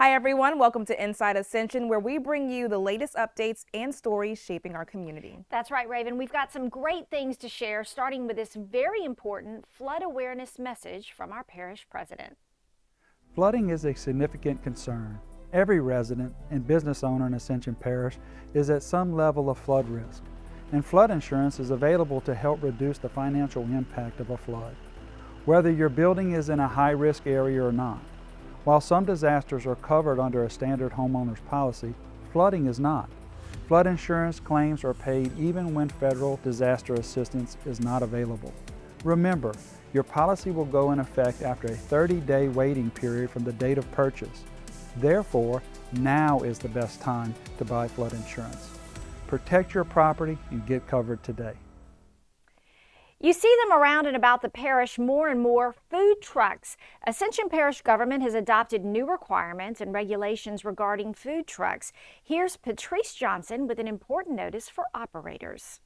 Hi everyone, welcome to Inside Ascension, where we bring you the latest updates and stories shaping our community. That's right, Raven. We've got some great things to share, starting with this very important flood awareness message from our parish president. Flooding is a significant concern. Every resident and business owner in Ascension Parish is at some level of flood risk, and flood insurance is available to help reduce the financial impact of a flood, whether your building is in a high-risk area or not. While some disasters are covered under a standard homeowner's policy, flooding is not. Flood insurance claims are paid even when federal disaster assistance is not available. Remember, your policy will go in effect after a 30-day waiting period from the date of purchase. Therefore, now is the best time to buy flood insurance. Protect your property and get covered today. You see them around and about the parish more and more, food trucks. Ascension Parish government has adopted new requirements and regulations regarding food trucks. Here's Patrice Johnson with an important notice for operators.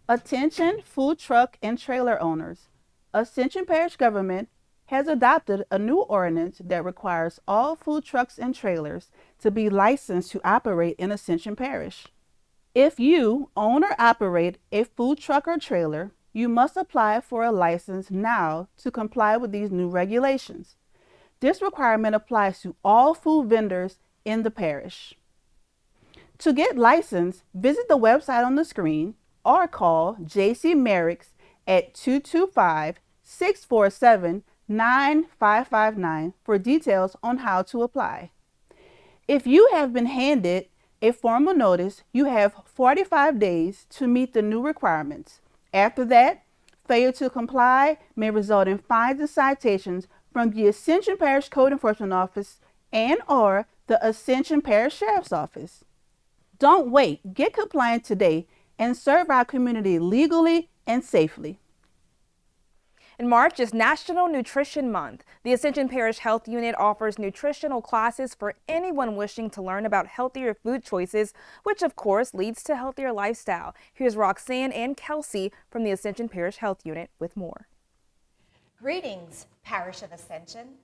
Attention food truck and trailer owners. Ascension Parish government has adopted a new ordinance that requires all food trucks and trailers to be licensed to operate in Ascension Parish. If you own or operate a food truck or trailer, you must apply for a license now to comply with these new regulations. This requirement applies to all food vendors in the parish. To get licensed, visit the website on the screen or call J.C. Merricks at 225-647-9559 for details on how to apply. If you have been handed a formal notice, you have 45 days to meet the new requirements. After that, failure to comply may result in fines and citations from the Ascension Parish Code Enforcement Office and/or the Ascension Parish Sheriff's Office. Don't wait. Get compliant today and serve our community legally and safely. In March is National Nutrition Month. The Ascension Parish Health Unit offers nutritional classes for anyone wishing to learn about healthier food choices, which of course leads to healthier lifestyle. Here's Roxanne and Kelsey from the Ascension Parish Health Unit with more. Greetings, Parish of Ascension,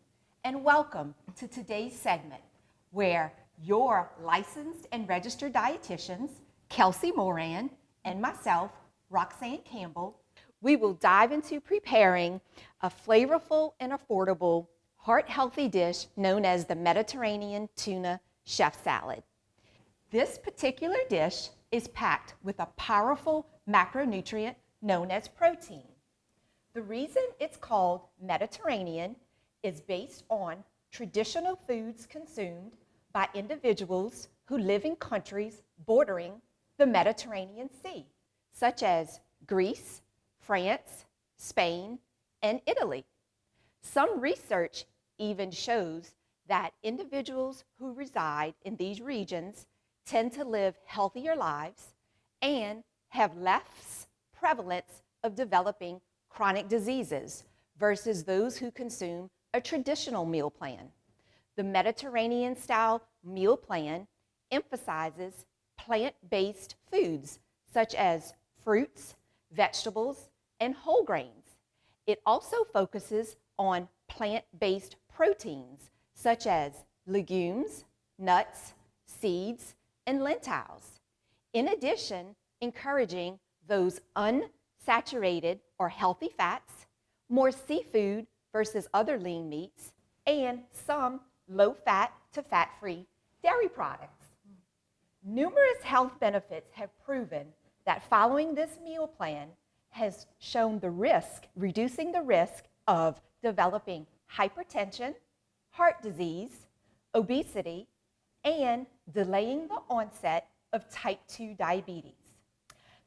and welcome to today's segment where your licensed and registered dietitians, Kelsey Moran and myself, Roxanne Campbell, we will dive into preparing a flavorful and affordable, heart-healthy dish known as the Mediterranean Tuna Chef Salad. This particular dish is packed with a powerful macronutrient known as protein. The reason it's called Mediterranean is based on traditional foods consumed by individuals who live in countries bordering the Mediterranean Sea, such as Greece, France, Spain, and Italy. Some research even shows that individuals who reside in these regions tend to live healthier lives and have less prevalence of developing chronic diseases versus those who consume a traditional meal plan. The Mediterranean-style meal plan emphasizes plant-based foods such as fruits, vegetables, and whole grains. It also focuses on plant-based proteins such as legumes, nuts, seeds, and lentils. In addition, encouraging those unsaturated or healthy fats, more seafood versus other lean meats, and some low-fat to fat-free dairy products. Numerous health benefits have proven that following this meal plan has shown reducing the risk of developing hypertension, heart disease, obesity, and delaying the onset of type 2 diabetes.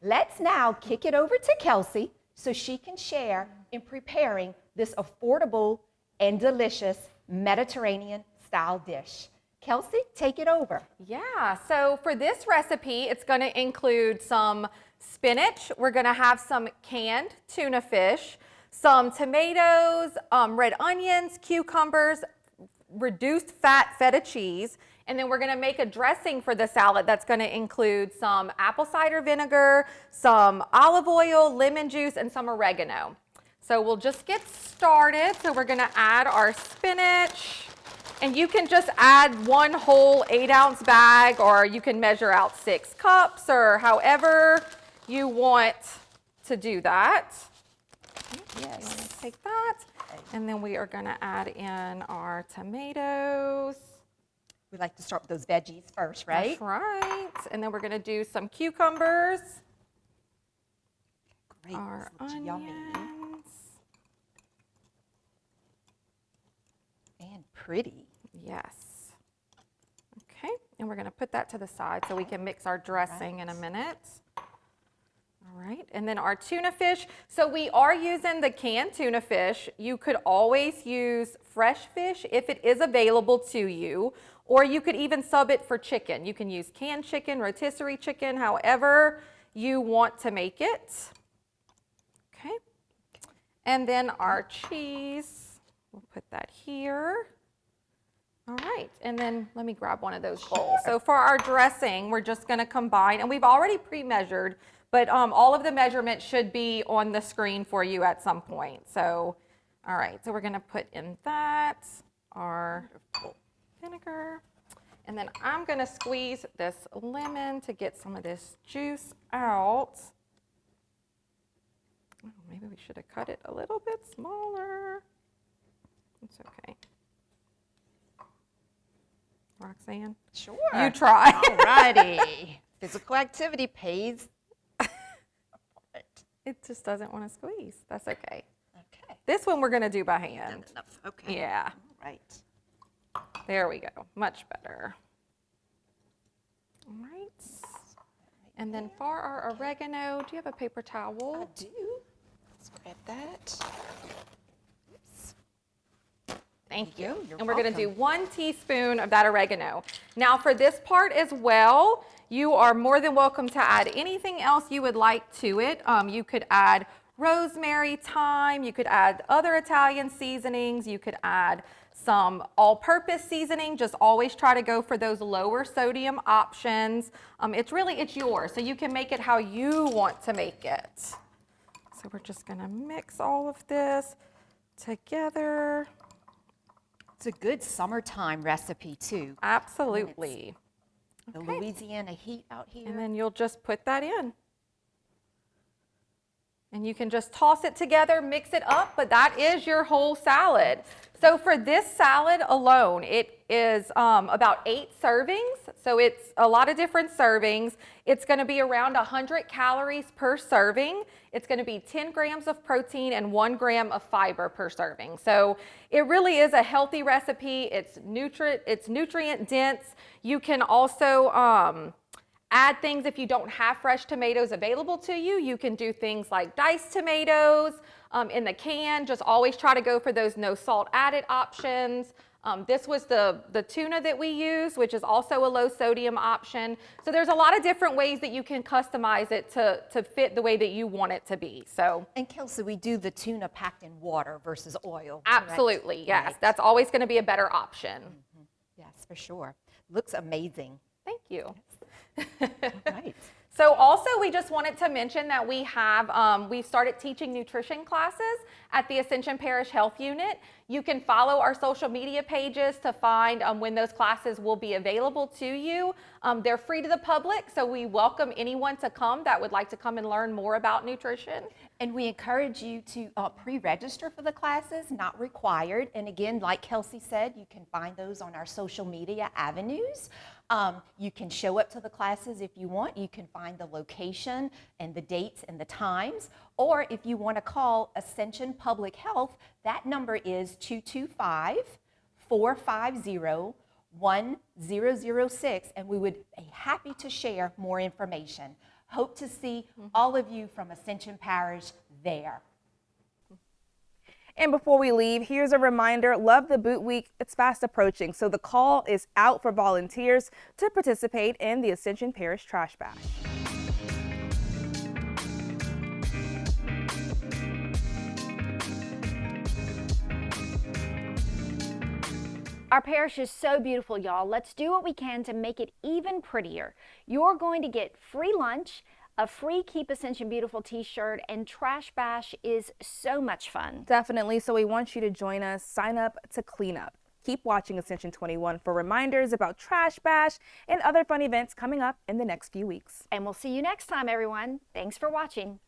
Let's now kick it over to Kelsey so she can share in preparing this affordable and delicious Mediterranean-style dish. Kelsey, take it over. Yeah, so for this recipe, it's going to include some spinach. We're going to have some canned tuna fish, some tomatoes, red onions, cucumbers, reduced fat feta cheese, and then we're going to make a dressing for the salad that's going to include some apple cider vinegar, some olive oil, lemon juice, and some oregano. So we'll just get started. So we're going to add our spinach. And you can just add one whole 8-ounce bag, or you can measure out 6 cups, or however you want to do that. Yes. Take that. And then we are going to add in our tomatoes. We like to start with those veggies first, right? That's right. And then we're going to do some cucumbers. Great. Our This looks yummy. onions. And pretty. Yes. Okay, and we're going to put that to the side so we can mix our dressing in a minute. All right, and then our tuna fish. So we are using the canned tuna fish. You could always use fresh fish if it is available to you, or you could even sub it for chicken. You can use canned chicken, rotisserie chicken, however you want to make it. Okay, and then our cheese, we'll put that here. All right, and then let me grab one of those bowls. So for our dressing, we're just going to combine, and we've already pre-measured, but all of the measurements should be on the screen for you at some point. So, all right, so we're going to put in that, our vinegar, and then I'm going to squeeze this lemon to get some of this juice out. Oh, maybe we should have cut it a little bit smaller. It's okay. Roxanne? Sure. You try. All righty. Physical activity pays. It just doesn't want to squeeze. That's okay. Okay. This one we're going to do by hand. Enough. Okay. Yeah. All right. There we go. Much better. All right. And then for our oregano, do you have a paper I towel? do. Let's grab that. Oops. Thank you. You're And we're going to do welcome. 1 teaspoon of that oregano. Now for this part as well, you are more than welcome to add anything else you would like to it. You could add rosemary, thyme, you could add other Italian seasonings, you could add some all-purpose seasoning. Just always try to go for those lower sodium options. It's yours, so you can make it how you want to make it. So we're just going to mix all of this together. It's a good summertime recipe too. Absolutely. The Okay. Louisiana heat out here. And then you'll just put that in. And you can just toss it together, mix it up, but that is your whole salad. So for this salad alone, it is about 8 servings. So it's a lot of different servings. It's going to be around 100 calories per serving. It's going to be 10 grams of protein and 1 gram of fiber per serving. So it really is a healthy recipe. It's nutrient dense. You can also add things if you don't have fresh tomatoes available to you. You can do things like diced tomatoes in the can. Just always try to go for those no salt added options. This was the tuna that we use, which is also a low sodium option. So there's a lot of different ways that you can customize it to fit the way that you want it to be. So And Kelsey, we do the tuna packed in water versus oil. correct? absolutely, yes. Right. That's always going to be a better option. Yes, for sure. Looks amazing. Thank you. Right. So also we just wanted to mention that we have, we've started teaching nutrition classes at the Ascension Parish Health Unit. You can follow our social media pages to find when those classes will be available to you. They're free to the public, so we welcome anyone to come that would like to come and learn more about nutrition. And we encourage you to pre-register for the classes, not required. And again, like Kelsey said, you can find those on our social media avenues. You can show up to the classes if you want. You can find the location and the dates and the times. Or if you want to call Ascension Public Health, that number is 225-450-1006, and we would be happy to share more information. Hope to see all of you from Ascension Parish there. And before we leave, here's a reminder, Love the Boot Week, it's fast approaching, so the call is out for volunteers to participate in the Ascension Parish Trash Bash. Our parish is so beautiful, y'all. Let's do what we can to make it even prettier. You're going to get free lunch, a free Keep Ascension Beautiful t-shirt, and Trash Bash is so much fun. Definitely, so we want you to join us, sign up to clean up. Keep watching Ascension 21 for reminders about Trash Bash and other fun events coming up in the next few weeks. And we'll see you next time, everyone. Thanks for watching.